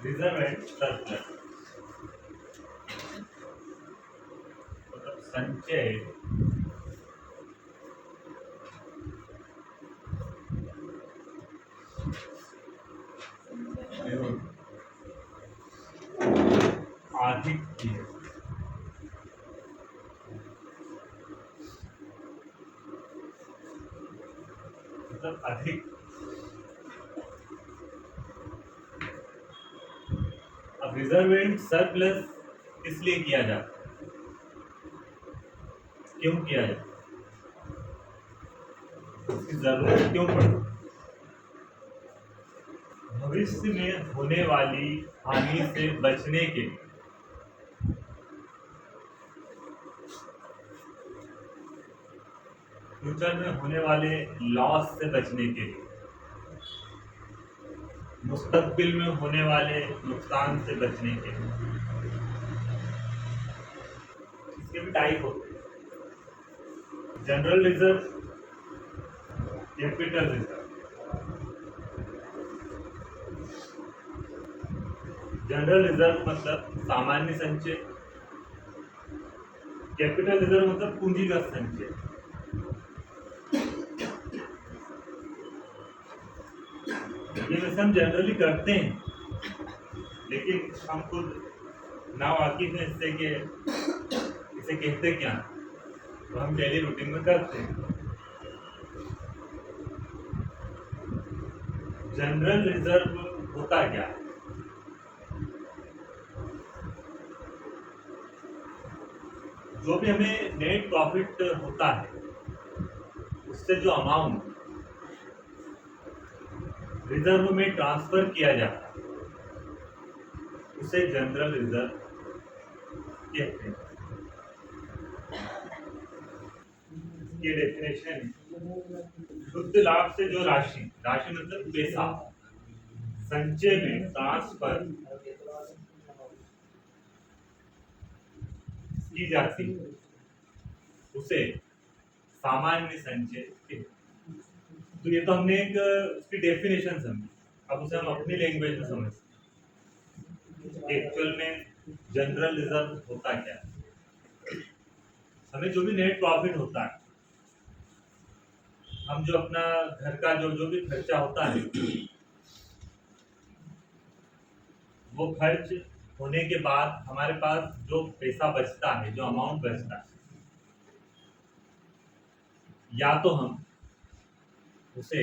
Reserve and surplus मतलब संचय एवं आधिक्य मतलब अधिक। अब रिजर्व एंड सरप्लस इसलिए किया जाता है, क्यों किया जाता है, इसकी जरूरत क्यों पड़ती है? भविष्य में होने वाली हानि से बचने के लिए, फ्यूचर में होने वाले लॉस से बचने के लिए, मुस्तकबिल में होने वाले नुकसान से बचने के लिए। इसके भी टाइप होते हैं, general reserve, capital reserve. General reserve मतलब सामान्य संचय, कैपिटल रिजर्व मतलब पूंजीगत संचय। ये वैसे हम जनरली करते हैं, लेकिन हम खुद ना वाकिफ हैं इससे कि इसे कहते क्या, तो हम डेली रूटीन में करते हैं। जनरल रिजर्व होता क्या है? जो भी हमें नेट प्रॉफिट होता है उससे जो अमाउंट रिजर्व में ट्रांसफर किया जाता है उसे जनरल रिजर्व कहते हैं। ये डेफिनेशन, शुद्ध लाभ से जो राशि, राशि मतलब पैसा, संचय में ट्रांसफर की जाती है उसे सामान्य संचय कहते हैं। तो ये तो हमने एक उसकी डेफिनेशन समझी, अब उसे हम अपनी लैंग्वेज में समझते हैं। एक्चुअल में जनरल रिजर्व होता क्या है? हमें जो भी नेट प्रॉफिट होता है, हम जो अपना घर का जो भी खर्चा होता है, वो खर्च होने के बाद हमारे पास जो पैसा बचता है, जो अमाउंट बचता है, या तो हम उसे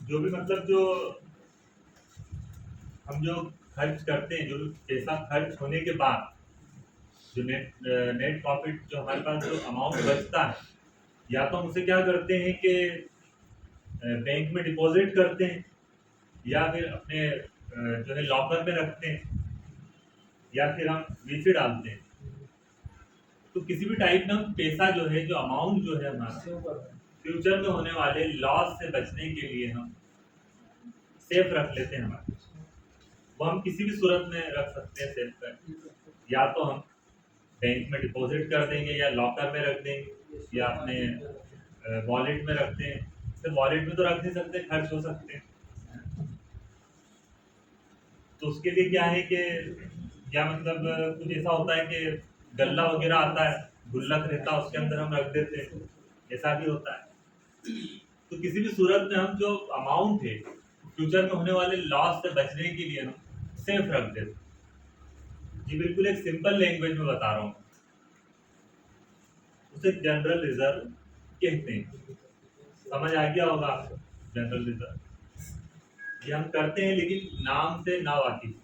जो भी मतलब जो हम जो खर्च करते हैं, जो भी पैसा खर्च होने के बाद जो नेट प्रॉफिट, जो हमारे पास जो अमाउंट बचता है, या तो हम उसे क्या करते हैं कि बैंक में डिपॉजिट करते हैं, या फिर अपने जो है लॉकर में रखते हैं, या फिर हम वीसी डालते हैं। तो किसी भी टाइप में हम पैसा जो है, जो अमाउंट जो है हमारा, फ्यूचर में होने वाले लॉस से बचने के लिए हम सेफ रख लेते हैं हमारे। वो हम किसी भी सूरत में रख सकते हैं सेफ कर, या तो हम बैंक में डिपॉजिट कर देंगे, या लॉकर में रख देंगे, या अपने वॉलेट में रखते हैं। तो वॉलेट में तो रख नहीं सकते, खर्च हो सकते हैं। तो उसके लिए क्या है कि या मतलब कुछ ऐसा होता है कि गल्ला वगैरह आता है, गुल्लक रहता है, उसके अंदर हम रख देते हैं, ऐसा भी होता है। तो किसी भी सूरत में हम जो अमाउंट है फ्यूचर में होने वाले लॉस से बचने के लिए हम सेफ रख देते हैं। ये बिल्कुल एक सिंपल लैंग्वेज में बता रहा हूँ, उसे जनरल रिजर्व कहते हैं। समझ आ गया होगा आपको जनरल रिजर्व। ये हम करते हैं लेकिन नाम से ना वाकिफ।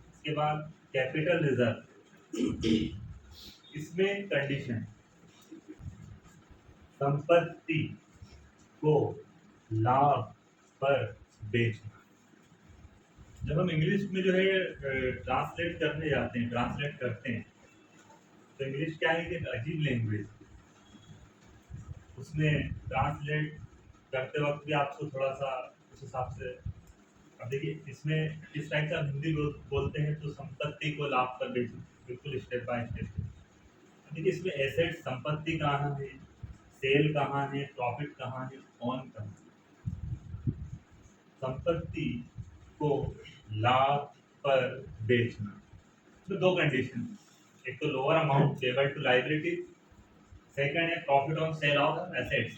इसके बाद कैपिटल रिजर्व, इसमें कंडीशन, संपत्ति को लाभ पर बेचना। जब हम इंग्लिश में जो है ट्रांसलेट करने जाते हैं, ट्रांसलेट करते हैं, तो इंग्लिश क्या है कि अजीब लैंग्वेज, उसमें ट्रांसलेट करते वक्त भी आपको थोड़ा सा उस हिसाब से, अब देखिए इसमें इस टाइप का हिंदी बोलते हैं तो संपत्ति को लाभ पर बेचना, बिल्कुल स्टेप बाय स्टेप। देखिए इसमें एसेट संपत्ति कहाँ है, सेल कहाँ है, प्रॉफिट कहाँ है, ऑन कहाँ है। संपत्ति को लाभ पर बेचना तो दो कंडीशन, एक तो lower amount payable to liability, second है profit on sale of assets.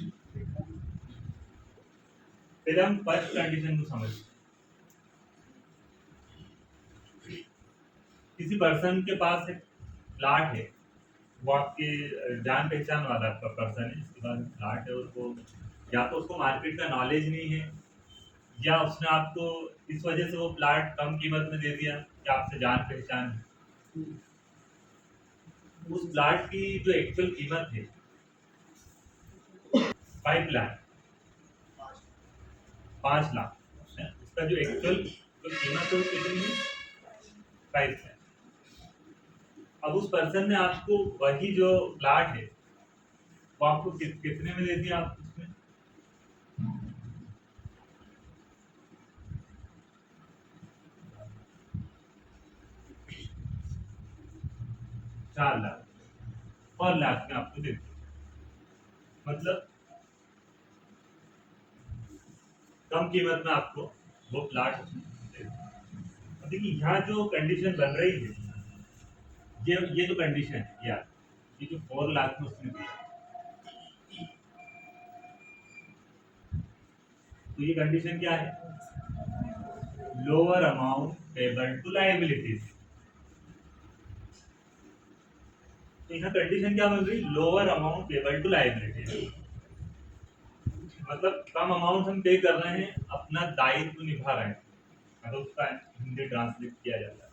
फिर हम फर्स्ट कंडीशन को समझते। किसी पर्सन के पास एक प्लाट है, वो आपके जान पहचान वाला पर्सन है, इसके पास प्लाट है और वो या तो उसको मार्केट का नॉलेज नहीं है, या उसने आपको इस वजह से वो प्लाट कम कीमत में दे दिया कि आपसे जान पहचान है। उस प्लाट की जो एक्चुअल कीमत है 5 लाख 5 लाख, उसका जो एक्चुअल जो कीमत है वो कितनी है, 5 लाख। अब उस पर्सन ने आपको वही जो प्लाट है वो आपको कितने में दे दिया, आप उसमें 4 लाख, 4 लाख में आपको दे दिया, मतलब कम कीमत में आपको वो प्लाट दे दिया। अब देखिए यहाँ जो कंडीशन बन रही है, ये जो कंडीशन है यार, ये जो 4 लाख में उसने दिया, तो ये कंडीशन क्या है, lower amount payable to liabilities. तो यहाँ कंडीशन क्या बन रही, lower amount payable to liabilities, मतलब कम अमाउंट हम पे कर रहे हैं, अपना दायित्व निभा रहे हैं, मतलब उसका हिंदी ट्रांसलेट किया जाता है।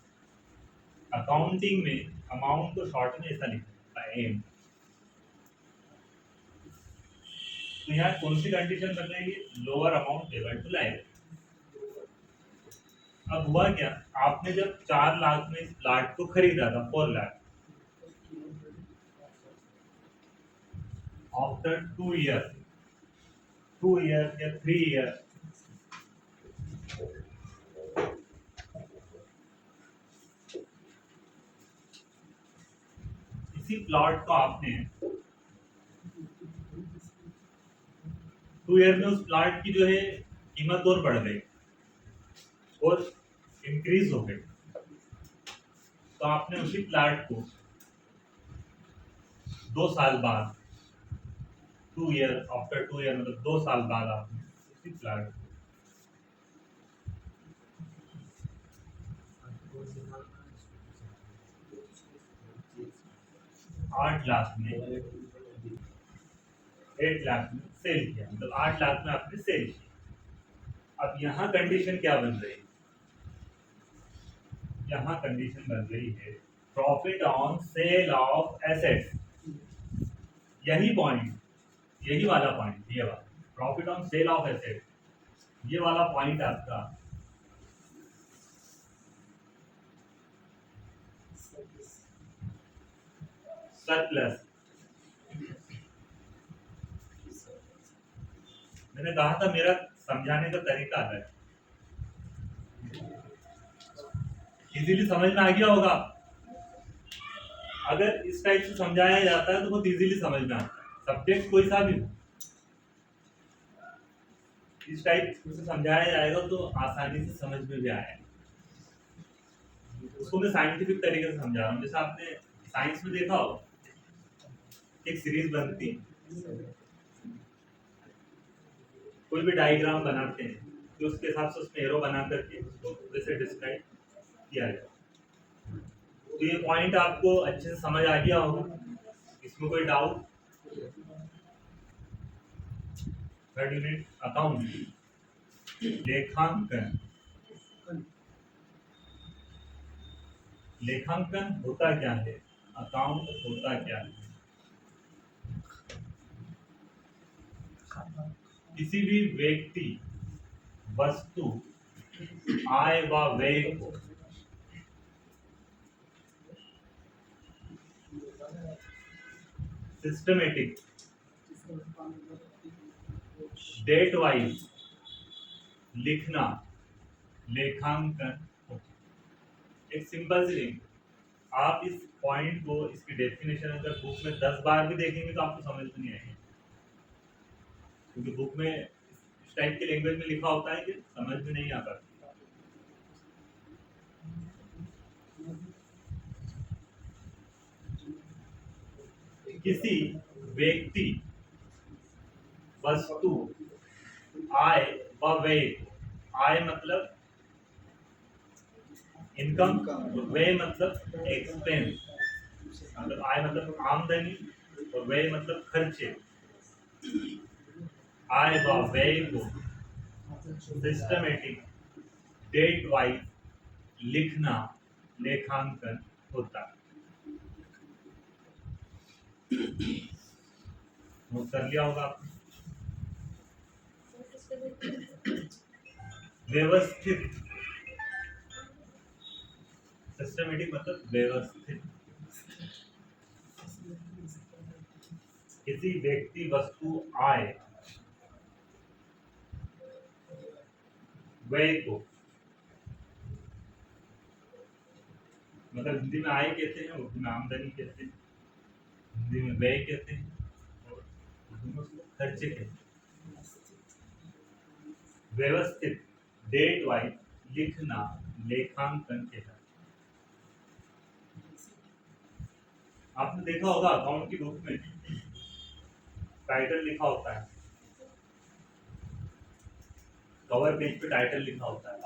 अकाउंटिंग में अमाउंट को शॉर्ट में ऐसा लिखा है एम। तो यहाँ कौन सी कंडीशन बन रही है, lower amount payable to liability. अब हुआ क्या, आपने जब 4 लाख में इस प्लाट को खरीदा था, 4 लाख, आफ्टर 2 ईयर या 3 ईयर, इसी प्लॉट को आपने 2 ईयर में उस प्लॉट की जो है कीमत और बढ़ गई और इंक्रीज हो गई, तो आपने उसी प्लॉट को 2 साल बाद, 2 ईयर, आफ्टर 2 ईयर मतलब 2 साल बाद आपने उसी प्लॉट 8 लाख में 8 लाख में सेल किया, मतलब 8 लाख में आपने सेल किया। अब यहाँ कंडीशन क्या बन रही है, यहाँ कंडीशन बन रही है profit on sale of assets. यही पॉइंट, यही वाला पॉइंट, ये वाला profit on sale of assets, ये वाला पॉइंट आपका सरप्लस। मैंने कहा था मेरा समझाने का तरीका अलग है, इजीली समझ में आ गया होगा। अगर इस टाइप से समझाया जाता है तो बहुत इजीली समझ में आता है, सब्जेक्ट कोई सा भी हो, इस टाइप से समझाया जाएगा तो आसानी से समझ में भी आएगा। उसको मैं साइंटिफिक तरीके से समझा रहा हूँ, जैसे आपने साइंस में देखा हो, एक सीरीज बनती है, कोई भी डायग्राम बनाते हैं तो उसके हिसाब से उसमें एरो बना करके उसको वैसे डिस्क्राइब किया जाए। तो ये पॉइंट आपको अच्छे से समझ आ गया होगा, इसमें कोई डाउट। थर्ड यूनिट अकाउंट, लेखांकन। लेखांकन होता क्या है, अकाउंट होता क्या है। किसी भी व्यक्ति, वस्तु, आय व व्यय को सिस्टमेटिक डेट वाइज लिखना लेखांकन होता है। एक सिंपल सी लिंक, आप इस पॉइंट को, इसकी डेफिनेशन अगर बुक में 10 बार भी देखेंगे तो आपको समझ में नहीं आएगी, क्योंकि बुक में इस टाइप के लैंग्वेज में लिखा होता है कि समझ में नहीं आता। किसी व्यक्ति, वस्तु, आय व व्यय, आय मतलब इनकम, व्यय मतलब एक्सपेंस, मतलब आय मतलब आमदनी और व्यय मतलब खर्चे, आय व व्यय को सिस्टमेटिक डेट वाइज लिखना लेखांकन होता है। नोट कर लिया होगा आपने। व्यवस्थित, सिस्टमेटिक मतलब व्यवस्थित। किसी व्यक्ति, वस्तु, आय, व्यय को, मतलब हिंदी में आय कहते हैं, उर्दू में आमदनी कहते हैं, हिंदी में व्यय कहते हैं और उर्दू में उसको खर्चे कहते हैं। व्यवस्थित डेट वाइज लिखना लेखांकन कहता है। आपने देखा होगा अकाउंट की बुक में टाइटल लिखा होता है, कवर पेज पे टाइटल लिखा होता है,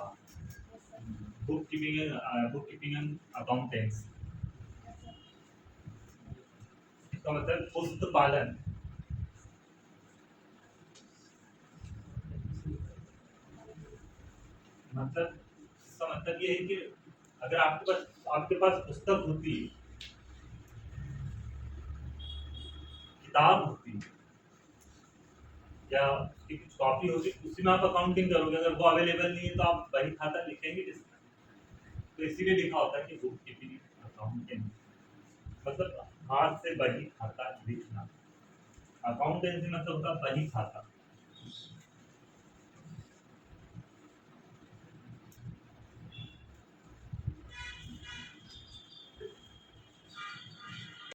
बुक कीपिंग एंड अकाउंटेंसी। इसका मतलब पुस्त पालन, मतलब इसका मतलब ये है कि अगर आपके पास पुस्तक होती है, किताब होती है या उसकी कुछ कॉपी होगी, उसी में आप अकाउंटिंग करोगे। अगर वो अवेलेबल नहीं है तो आप बही खाता लिखेंगे किसमें? तो इसीलिए लिखा होता है कि बुक कीपिंग अकाउंटिंग, मतलब हाथ से बही खाता लिखना। अकाउंटेंसी मतलब होता है बही खाता।